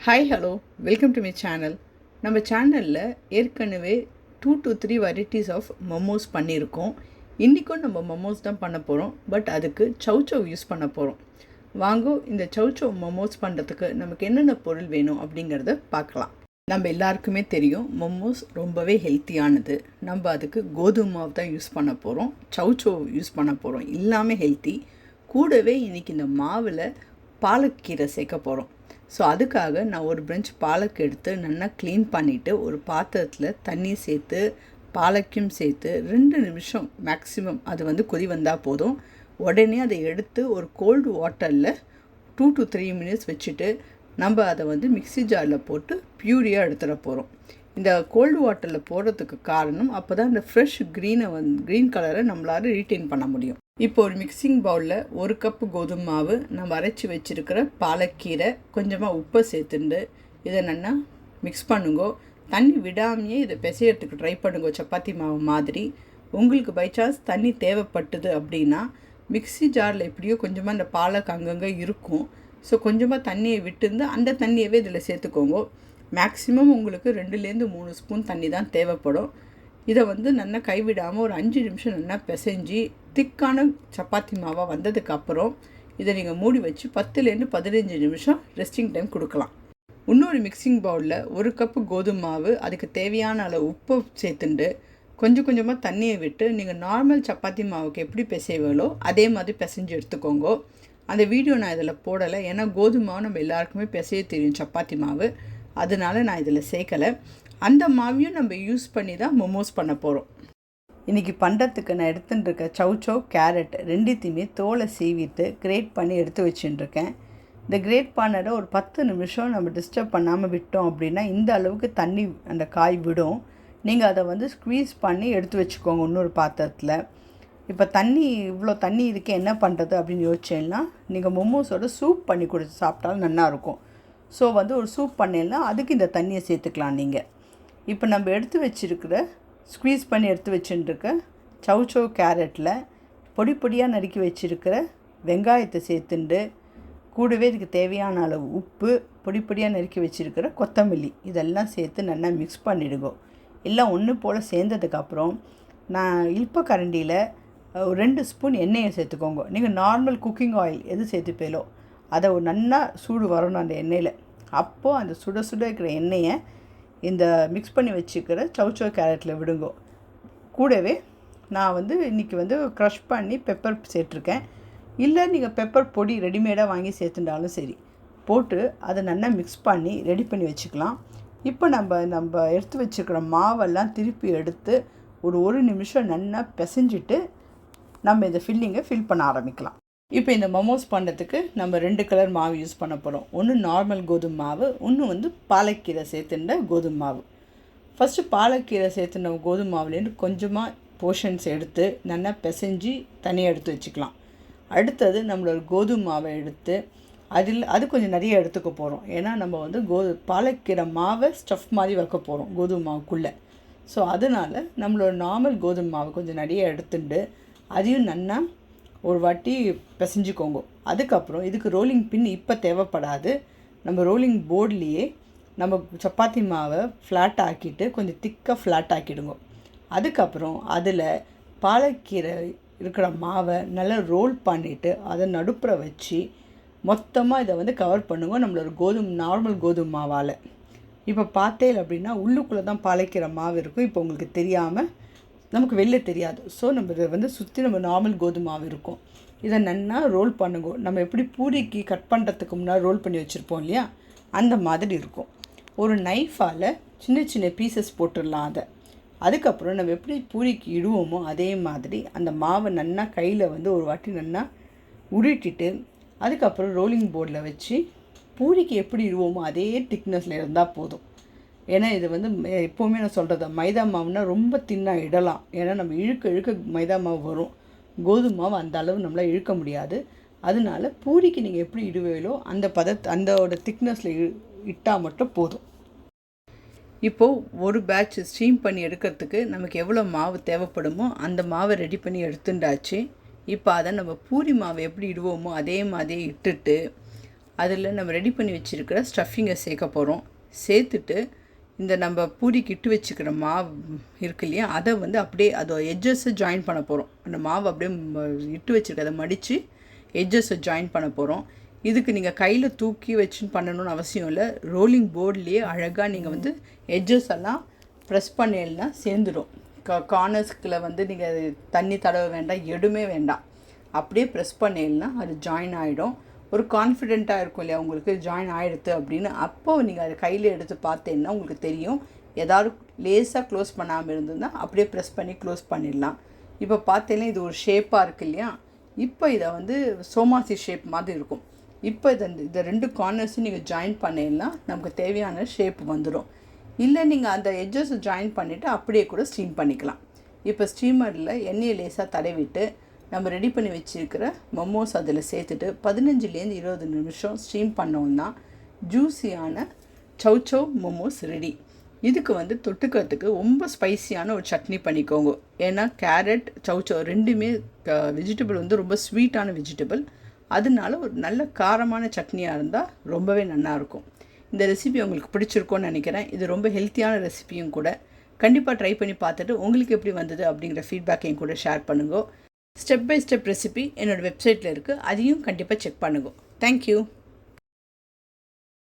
Hi hello welcome to my channel. நம்ம சேனலில் ஏற்கனவே 2 to 3 வெரைட்டிஸ் ஆஃப் மோமோஸ் பண்ணியிருக்கோம். இன்றைக்கும் நம்ம மோமோஸ் தான் பண்ண போகிறோம். பட் அதுக்கு சௌசௌ யூஸ் பண்ண போகிறோம். வாங்க இந்த சௌசௌ மோமோஸ் பண்ணுறதுக்கு நமக்கு என்னென்ன பொருள் வேணும் அப்படிங்கிறத பார்க்கலாம். நம்ம எல்லாருக்குமே தெரியும் மோமோஸ் ரொம்பவே ஹெல்த்தியானது. நம்ம அதுக்கு கோதுமை மாவு தான் யூஸ் பண்ண போகிறோம், சௌசௌ யூஸ் பண்ண போகிறோம். எல்லாமே ஹெல்த்தி. கூடவே இன்றைக்கி இந்த மாவில் பாலக்கீரை சேர்க்க போகிறோம். ஸோ அதுக்காக நான் ஒரு பிரெஞ்ச் பாலக் எடுத்து நல்லா க்ளீன் பண்ணிவிட்டு ஒரு பாத்திரத்தில் தண்ணி சேர்த்து பாலக்கையும் சேர்த்து 2 நிமிஷம் மேக்ஸிமம் அது கொதி வந்தால் போதும். உடனே அதை எடுத்து ஒரு கோல்டு வாட்டரில் 2 to 3 minutes வச்சுட்டு நம்ம அதை மிக்ஸி ஜாரில் போட்டு ப்யூரியாக எடுத்துட போகிறோம். இந்த கோல்டு வாட்டரில் போடுறதுக்கு காரணம் அப்போ தான் இந்த ஃப்ரெஷ் க்ரீன் கலரை நம்மளால் ரீட்டைன் பண்ண முடியும். இப்போ ஒரு மிக்சிங் பவுலில் 1 கப்பு கோதுமை மாவு, நம்ம அரைச்சி வச்சுருக்கிற பாலக்கீரை, கொஞ்சமாக உப்பை சேர்த்துண்டு இதை நல்லா மிக்ஸ் பண்ணுங்கோ. தண்ணி விடாமையே இதை பிசையறதுக்கு ட்ரை பண்ணுங்க, சப்பாத்தி மாவு மாதிரி. உங்களுக்கு பை சான்ஸ் தண்ணி தேவைப்பட்டது அப்படின்னா மிக்ஸி ஜாரில் எப்படியோ கொஞ்சமாக இந்த பாலக் அங்கங்கே இருக்கும். ஸோ கொஞ்சமாக தண்ணியை விட்டுருந்து அந்த தண்ணியவே இதில் சேர்த்துக்கோங்க. மேக்ஸிமம் உங்களுக்கு 2 to 3 ஸ்பூன் தண்ணி தான் தேவைப்படும். இதை நல்லா கைவிடாமல் ஒரு 5 நிமிஷம் நல்லா பிசைஞ்சு திக்கான சப்பாத்தி மாவாக வந்ததுக்கப்புறம் இதை நீங்கள் மூடி வச்சு 10 to 15 நிமிஷம் ரெஸ்டிங் டைம் கொடுக்கலாம். இன்னொரு மிக்சிங் பவுலில் 1 கப்பு கோதுமை மாவு, அதுக்கு தேவையான அளவு உப்பு சேர்த்துண்டு கொஞ்சம் கொஞ்சமாக தண்ணியை விட்டு நீங்கள் நார்மல் சப்பாத்தி மாவுக்கு எப்படி பிசைவீங்களோ அதே மாதிரி பிசைஞ்சு எடுத்துக்கோங்க. அந்த வீடியோ நான் இதில் போடலை, ஏன்னா கோதுமை மாவு நம்ம எல்லாருக்குமே பிசைய தெரியும் சப்பாத்தி மாவு, அதனால நான் இதில் சேர்க்கலை. அந்த மாவையும் நம்ம யூஸ் பண்ணி தான் மோமோஸ் பண்ண போகிறோம். இன்றைக்கி பண்ணுறதுக்கு நான் எடுத்துட்டுருக்க சௌசௌ, கேரட் ரெண்டுத்தையுமே தோலை சீவிட்டு கிரேட் பண்ணி எடுத்து வச்சுட்டுருக்கேன். இந்த கிரேட் பண்ணதை ஒரு 10 நிமிஷம் நம்ம டிஸ்டர்ப் பண்ணாமல் விட்டோம் அப்படின்னா இந்த அளவுக்கு தண்ணி அந்த காய் விடும். நீங்கள் அதை ஸ்க்வீஸ் பண்ணி எடுத்து வச்சுக்கோங்க இன்னொரு பாத்திரத்தில். இப்போ இவ்வளோ தண்ணி இருக்கே என்ன பண்ணுறது அப்படின்னு யோசிச்சேன்னா நீங்கள் மோமோஸோட சூப் பண்ணி கொடுத்து சாப்பிட்டாலும் நல்லாயிருக்கும். ஸோ ஒரு சூப் பண்ணேன்னா அதுக்கு இந்த தண்ணியை சேர்த்துக்கலாம் நீங்கள். இப்போ நம்ம எடுத்து வச்சுருக்கிற ஸ்க்வீஸ் பண்ணி எடுத்து வச்சுட்டுருக்க சௌசௌ கேரட்டில் பொடி பொடியாக நறுக்கி வச்சுருக்கிற வெங்காயத்தை சேர்த்துண்டு கூடவே இதுக்கு தேவையான அளவு உப்பு, பொடி பொடியாக நறுக்கி வச்சுருக்கிற கொத்தமல்லி இதெல்லாம் சேர்த்து நல்லா மிக்ஸ் பண்ணிவிடுங்க. எல்லாம் ஒன்று போல் சேர்ந்ததுக்கப்புறம் நான் இல்ப கரண்டியில் ஒரு 2 ஸ்பூன் எண்ணெயை சேர்த்துக்கோங்க. நீங்கள் நார்மல் குக்கிங் ஆயில் எது சேர்த்துப்பேலோ அதை ஒரு நல்லா சூடு வரணும் அந்த எண்ணெயில். அப்போது அந்த சுட சுட இருக்கிற எண்ணெயை இந்த மிக்ஸ் பண்ணி வச்சுக்கிற சௌசௌ கேரட்டில் விடுங்கோ. கூடவே நான் இன்றைக்கி க்ரஷ் பண்ணி பெப்பர் சேர்த்துருக்கேன். இல்லை நீங்கள் பெப்பர் பொடி ரெடிமேடாக வாங்கி சேர்த்துட்டாலும் சரி, போட்டு அதை நல்லா மிக்ஸ் பண்ணி ரெடி பண்ணி வச்சுக்கலாம். இப்போ நம்ம எடுத்து வச்சுருக்கிற மாவெல்லாம் திருப்பி எடுத்து ஒரு நிமிஷம் நல்லா பிசைஞ்சிட்டு நம்ம இந்த ஃபில்லிங்கை ஃபில் பண்ண ஆரம்பிக்கலாம். இப்போ இந்த மோமோஸ் பண்ணுறதுக்கு நம்ம 2 கலர் மாவு யூஸ் பண்ண போகிறோம். ஒன்று நார்மல் கோதுமை மாவு, ஒன்று பாலக்கீரை சேர்த்துட்ட கோதுமை மாவு. ஃபஸ்ட்டு பாலக்கீரை சேர்த்துன கோதுமை மாவுலேருந்து கொஞ்சமாக போர்ஷன்ஸ் எடுத்து நல்லா பிசைஞ்சு தனியாக எடுத்து வச்சுக்கலாம். அடுத்தது நம்மளோட கோதுமை மாவை எடுத்து அது கொஞ்சம் நிறைய எடுத்துக்க போகிறோம். ஏன்னா நம்ம பாலக்கீரை மாவை ஸ்டஃப் மாதிரி வைக்க போகிறோம் கோதுமை மாவுக்குள்ளே. ஸோ அதனால் நம்மளோட நார்மல் கோதுமை மாவு கொஞ்சம் நிறைய எடுத்துட்டு அதையும் நல்லா ஒரு வாட்டி பிசைஞ்சிக்கோங்க. அதுக்கப்புறம் இதுக்கு ரோலிங் பின் இப்போ தேவைப்படாது. நம்ம ரோலிங் போர்ட்லேயே நம்ம சப்பாத்தி மாவை ஃப்ளாட் ஆக்கிட்டு கொஞ்சம் திக்காக ஃப்ளாட் ஆக்கிடுங்க. அதுக்கப்புறம் அதில் பாலக்கீரை இருக்கிற மாவை நல்லா ரோல் பண்ணிவிட்டு அதை நடுப்புற வச்சு மொத்தமாக இதை கவர் பண்ணுங்க நம்மளோட நார்மல் கோதுமை மாவால். இப்போ பார்த்தேன் அப்படின்னா உள்ளுக்குள்ளே தான் பாலக்கீரை மாவு இருக்கும். இப்போ உங்களுக்கு தெரியாமல் நமக்கு வெளில தெரியாது. ஸோ நம்ம இதை சுற்றி நம்ம நார்மல் கோதுமை மாவு இருக்கும். இதை நல்லா ரோல் பண்ணுங்க. நம்ம எப்படி பூரிக்கு கட் பண்ணுறதுக்கு முன்னாடி ரோல் பண்ணி வச்சுருப்போம் இல்லையா, அந்த மாதிரி இருக்கும். ஒரு நைஃபால் சின்ன சின்ன பீசஸ் போட்டுடலாம் அதை. அதுக்கப்புறம் நம்ம எப்படி பூரிக்கு இடுவோமோ அதே மாதிரி அந்த மாவை நல்லா கையில் ஒரு வாட்டி நல்லா உருட்டிட்டு அதுக்கப்புறம் ரோலிங் போர்டில் வச்சு பூரிக்கு எப்படி இடுவோமோ அதே திக்னஸில் இருந்தால் போதும். ஏன்னா இது எப்போவுமே நான் சொல்கிறது, மைதா மாவுனா ரொம்ப தின்னாக இடலாம். ஏன்னா நம்ம இழுக்க மைதா மாவு வரும். கோதுமை மாவு அந்த அளவு நம்மளால் இழுக்க முடியாது. அதனால பூரிக்கு நீங்கள் எப்படி இடுவீங்களோ அந்தோட திக்னஸில் இட்டால் மட்டும் போதும். இப்போது ஒரு பேட்ச் ஸ்டீம் பண்ணி எடுக்கிறதுக்கு நமக்கு எவ்வளோ மாவு தேவைப்படுமோ அந்த மாவை ரெடி பண்ணி எடுத்துட்டாச்சு. இப்போ அதை நம்ம பூரி மாவை எப்படி இடுவோமோ அதே மாதிரி இட்டுட்டு அதில் நம்ம ரெடி பண்ணி வச்சுருக்கிற ஸ்டஃபிங்கை சேர்க்க போகிறோம். சேர்த்துட்டு இந்த நம்ம பூரிக்கு இட்டு வச்சுக்கிற மாவு இருக்கு இல்லையா, அதை வந்து அப்படியே அதோட எட்ஜஸை ஜாயின் பண்ண போகிறோம். அந்த மாவு அப்படியே இட்டு வச்சுருக்கதை மடித்து எட்ஜஸை ஜாயின் பண்ண போகிறோம். இதுக்கு நீங்கள் கையில் தூக்கி வச்சுன்னு பண்ணணும்னு அவசியம் இல்லை. ரோலிங் போர்ட்லேயே அழகாக நீங்கள் வந்து எட்ஜஸ் எல்லாம் ப்ரெஸ் பண்ணினா சேர்ந்துடும். கார்னர்ஸ்கில் வந்து நீங்கள் தண்ணி தடவ வேண்டாம், எதுவுமே வேண்டாம். அப்படியே ப்ரெஸ் பண்ணிடனா அது ஜாயின் ஆகிடும். ஒரு கான்ஃபிடெண்ட்டாக இருக்கும் இல்லையா உங்களுக்கு ஜாயின் ஆகிடுது அப்படின்னு. அப்போது நீங்கள் அதை கையில் எடுத்து பார்த்தீங்கன்னா உங்களுக்கு தெரியும். ஏதாவது லேஸாக க்ளோஸ் பண்ணாமல் இருந்ததுன்னா அப்படியே ப்ரெஸ் பண்ணி க்ளோஸ் பண்ணிடலாம். இப்போ பார்த்தீங்கன்னா இது ஒரு ஷேப்பாக இருக்குது இல்லையா. இப்போ இதை வந்து சோமாசி ஷேப் மாதிரி இருக்கும். இப்போ இந்த 2 கார்னர்ஸும் நீங்கள் ஜாயின் பண்ணிடனா நமக்கு தேவையான ஷேப் வந்துடும். இல்லை நீங்கள் அந்த எட்ஜஸை ஜாயின் பண்ணிவிட்டு அப்படியே கூட ஸ்டீம் பண்ணிக்கலாம். இப்போ ஸ்டீமரில் எண்ணெயை லேசாக தடவிட்டு நம்ம ரெடி பண்ணி வச்சுருக்கிற மோமோஸ் அதில் சேர்த்துட்டு 15லேருந்து 20 நிமிஷம் ஸ்டீம் பண்ணோம்னா ஜூஸியான சௌச்சோ மோமோஸ் ரெடி. இதுக்கு வந்து தொட்டுக்கிறதுக்கு ரொம்ப ஸ்பைஸியான ஒரு சட்னி பண்ணிக்கோங்க. ஏன்னா கேரட் சௌச்சோ ரெண்டுமே வெஜிடபிள் வந்து ரொம்ப ஸ்வீட்டான வெஜிடபிள். அதனால ஒரு நல்ல காரமான சட்னியாக இருந்தால் ரொம்பவே நல்லாயிருக்கும். இந்த ரெசிபி உங்களுக்கு பிடிச்சிருக்கோன்னு நினைக்கிறேன். இது ரொம்ப ஹெல்த்தியான ரெசிபியும் கூட. கண்டிப்பாக ட்ரை பண்ணி பார்த்துட்டு உங்களுக்கு எப்படி வந்தது அப்படிங்கிற ஃபீட்பேக்கையும் கூட ஷேர் பண்ணுங்க. ஸ்டெப் பை ஸ்டெப் ரெசிபி என்னோடய வெப்சைட்டில் இருக்குது, அதையும் கண்டிப்பாக செக் பண்ணுங்க. தேங்க்யூ.